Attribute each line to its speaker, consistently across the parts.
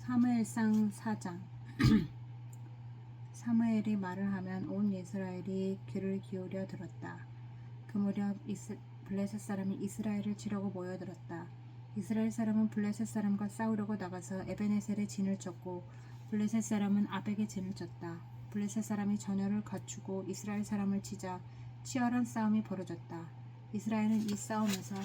Speaker 1: 사무엘상 4장. 사무엘이 말을 하면 온 이스라엘이 귀를 기울여 들었다. 그 무렵 블레셋 사람이 이스라엘을 치려고 모여들었다. 이스라엘 사람은 블레셋 사람과 싸우려고 나가서 에베네셀에 진을 쳤고 블레셋 사람은 아벡에 진을 쳤다. 블레셋 사람이 전열을 갖추고 이스라엘 사람을 치자 치열한 싸움이 벌어졌다. 이스라엘은 이 싸움에서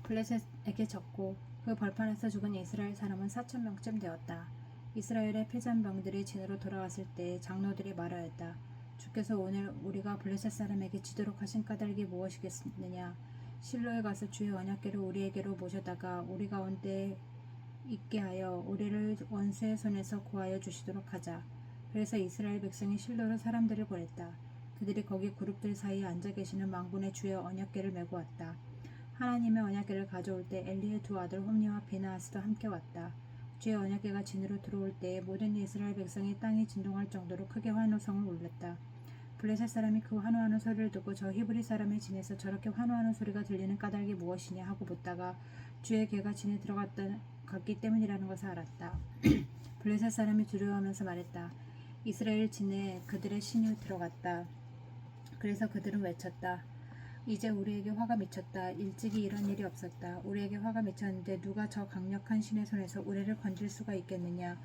Speaker 1: 블레셋에게 졌고 그 벌판에서 죽은 이스라엘 사람은 4,000명쯤 되었다. 이스라엘의 패잔병들이 진으로 돌아왔을 때 장로들이 말하였다. 주께서 오늘 우리가 블레셋 사람에게 지도록 하신 까닭이 무엇이겠느냐? 실로에 가서 주의 언약궤를 우리에게로 모셔다가 우리 가운데 있게 하여 우리를 원수의 손에서 구하여 주시도록 하자. 그래서 이스라엘 백성이 실로로 사람들을 보냈다. 그들이 거기 그룹들 사이에 앉아 계시는 망군의 주의 언약궤를 메고 왔다. 하나님의 언약궤를 가져올 때 엘리의 두 아들 홈니와 비나하스도 함께 왔다. 주의 언약궤가 진으로 들어올 때 모든 이스라엘 백성이 땅이 진동할 정도로 크게 환호성을 울렸다. 블레셋 사람이 그 환호하는 소리를 듣고 저 히브리 사람의 진에서 저렇게 환호하는 소리가 들리는 까닭이 무엇이냐 하고 묻다가 주의 궤가 진에 들어갔기 때문이라는 것을 알았다. 블레셋 사람이 두려워하면서 말했다. 이스라엘 진에 그들의 신이 들어갔다. 그래서 그들은 외쳤다. 이제 우리에게 화가 미쳤다. 일찍이 이런 일이 없었다. 우리에게 화가 미쳤는데 누가 저 강력한 신의 손에서 우리를 건질 수가 있겠느냐.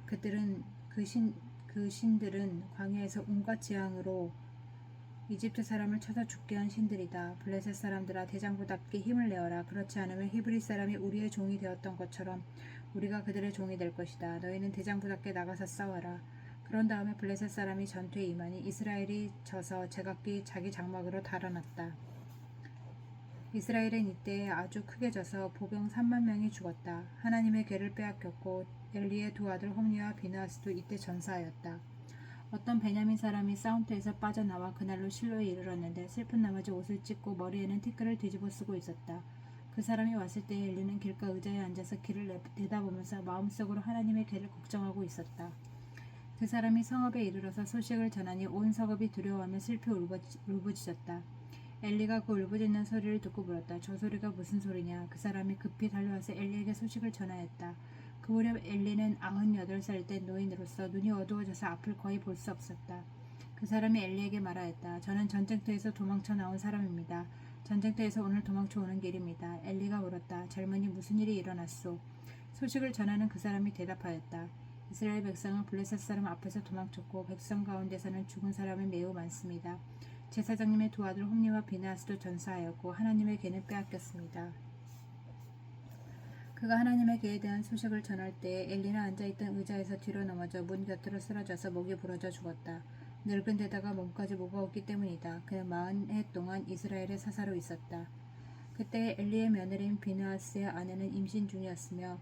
Speaker 1: 그 신들은 광야에서 온갖 재앙으로 이집트 사람을 쳐서 죽게 한 신들이다. 블레셋 사람들아 대장부답게 힘을 내어라. 그렇지 않으면 히브리 사람이 우리의 종이 되었던 것처럼 우리가 그들의 종이 될 것이다. 너희는 대장부답게 나가서 싸워라. 그런 다음에 블레셋 사람이 전투에 임하니 이스라엘이 져서 제각기 자기 장막으로 달아났다. 이스라엘은 이때 아주 크게 져서 보병 3만 명이 죽었다. 하나님의 궤를 빼앗겼고 엘리의 두 아들 홈니와 비나하스도 이때 전사하였다. 어떤 베냐민 사람이 싸움터에서 빠져나와 그날로 실로에 이르렀는데 슬픈 나머지 옷을 찢고 머리에는 티끌을 뒤집어 쓰고 있었다. 그 사람이 왔을 때 엘리는 길가 의자에 앉아서 길을 내다보면서 마음속으로 하나님의 궤를 걱정하고 있었다. 그 사람이 성읍에 이르러서 소식을 전하니 온 성읍이 두려워하며 슬피 울부짖었다. 엘리가 그 울부짖는 소리를 듣고 물었다. 저 소리가 무슨 소리냐? 그 사람이 급히 달려와서 엘리에게 소식을 전하였다. 그 무렵 엘리는 98살 된 노인으로서 눈이 어두워져서 앞을 거의 볼 수 없었다. 그 사람이 엘리에게 말하였다. 저는 전쟁터에서 도망쳐 나온 사람입니다. 전쟁터에서 오늘 도망쳐 오는 길입니다. 엘리가 물었다. 젊은이 무슨 일이 일어났소? 소식을 전하는 그 사람이 대답하였다. 이스라엘 백성은 블레셋 사람 앞에서 도망쳤고 백성 가운데서는 죽은 사람이 매우 많습니다. 제사장님의 두 아들 홈니와 비나하스도 전사하였고 하나님의 궤는 빼앗겼습니다. 그가 하나님의 궤에 대한 소식을 전할 때 엘리는 앉아있던 의자에서 뒤로 넘어져 문 곁으로 쓰러져서 목이 부러져 죽었다. 늙은 데다가 몸까지 무거웠기 때문이다. 그는 40해 동안 이스라엘의 사사로 있었다. 그때 엘리의 며느리인 비나하스의 아내는 임신 중이었으며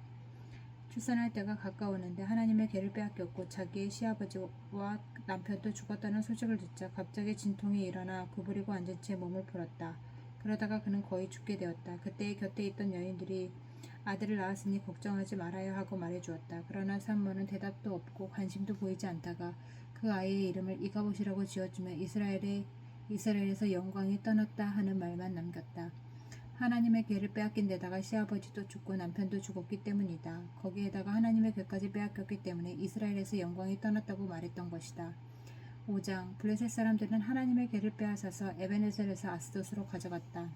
Speaker 1: 출산할 때가 가까웠는데 하나님의 궤를 빼앗겼고 자기의 시아버지와 남편도 죽었다는 소식을 듣자 갑자기 진통이 일어나 구부리고 앉은 채 몸을 풀었다. 그러다가 그는 거의 죽게 되었다. 그때 곁에 있던 여인들이 아들을 낳았으니 걱정하지 말아야 하고 말해주었다. 그러나 산모는 대답도 없고 관심도 보이지 않다가 그 아이의 이름을 이가봇이라고 지어주며 이스라엘에서 영광이 떠났다 하는 말만 남겼다. 하나님의 궤를 빼앗긴 데다가 시아버지도 죽고 남편도 죽었기 때문이다. 거기에다가 하나님의 궤까지 빼앗겼기 때문에 이스라엘에서 영광이 떠났다고 말했던 것이다. 5장. 블레셋 사람들은 하나님의 궤를 빼앗아서 에베네셀에서 아스돗으로 가져갔다.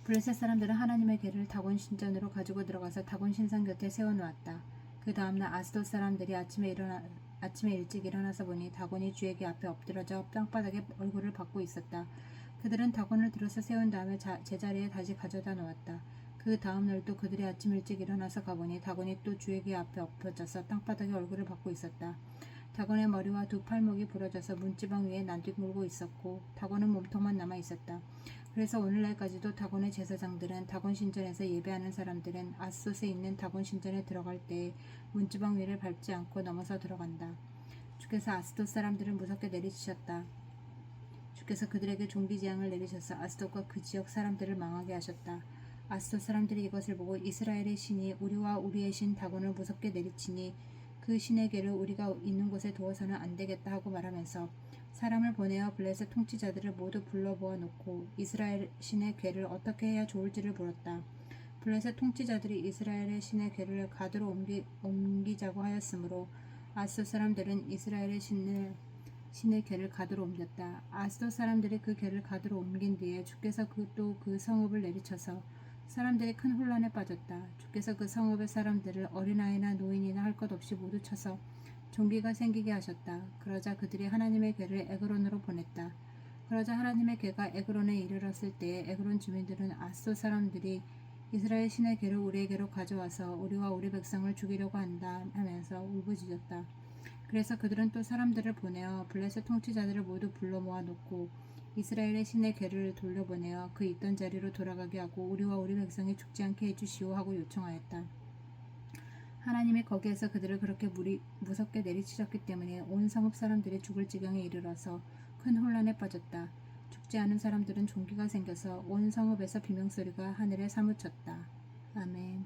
Speaker 1: 블레셋 사람들은 하나님의 궤를 다곤 신전으로 가지고 들어가서 다곤 신상 곁에 세워놓았다. 그 다음날 아스돗 사람들이 아침에 일찍 일어나서 보니 다곤이 주의 궤 앞에 엎드려져 땅바닥에 얼굴을 받고 있었다. 그들은 다곤을 들어서 세운 다음에 제자리에 다시 가져다 놓았다. 그 다음 날도 그들이 아침 일찍 일어나서 가보니 다곤이 또 주의 궤 앞에 엎어져서 땅바닥에 얼굴을 받고 있었다. 다곤의 머리와 두 팔목이 부러져서 문지방 위에 난뒹굴고 있었고 다곤은 몸통만 남아 있었다. 그래서 오늘날까지도 다곤의 제사장들은 다곤 신전에서 예배하는 사람들은 아스돗에 있는 다곤 신전에 들어갈 때 문지방 위를 밟지 않고 넘어서 들어간다. 주께서 아스돗 사람들을 무섭게 내리치셨다. 주께서 그들에게 종기 재앙을 내리셔서 아스돗과 그 지역 사람들을 망하게 하셨다. 아스돗 사람들이 이것을 보고 이스라엘의 신이 우리와 우리의 신 다곤을 무섭게 내리치니 그 신의 궤를 우리가 있는 곳에 두어서는 안 되겠다 하고 말하면서 사람을 보내어 블레셋 통치자들을 모두 불러 모아 놓고 이스라엘 신의 궤를 어떻게 해야 좋을지를 물었다. 블레셋 통치자들이 이스라엘의 신의 궤를 가드로 옮기자고 하였으므로 아스돗 사람들은 이스라엘의 신의 궤를 가드로 옮겼다. 아스돗 사람들이 그 궤를 가드로 옮긴 뒤에 주께서 또 그 성읍을 내리쳐서 사람들이 큰 혼란에 빠졌다. 주께서 그 성읍의 사람들을 어린아이나 노인이나 할 것 없이 모두 쳐서 종기가 생기게 하셨다. 그러자 그들이 하나님의 궤를 에그론으로 보냈다. 그러자 하나님의 궤가 에그론에 이르렀을 때에 에그론 주민들은 아스돗 사람들이 이스라엘 신의 궤를 우리에게로 가져와서 우리와 우리 백성을 죽이려고 한다 하면서 울부짖었다. 그래서 그들은 또 사람들을 보내어 블레셋 통치자들을 모두 불러 모아놓고 이스라엘의 신의 궤를 돌려보내어 그 있던 자리로 돌아가게 하고 우리와 우리 백성이 죽지 않게 해주시오 하고 요청하였다. 하나님이 거기에서 그들을 그렇게 무섭게 내리치셨기 때문에 온 성읍 사람들이 죽을 지경에 이르러서 큰 혼란에 빠졌다. 죽지 않은 사람들은 종기가 생겨서 온 성읍에서 비명소리가 하늘에 사무쳤다. 아멘.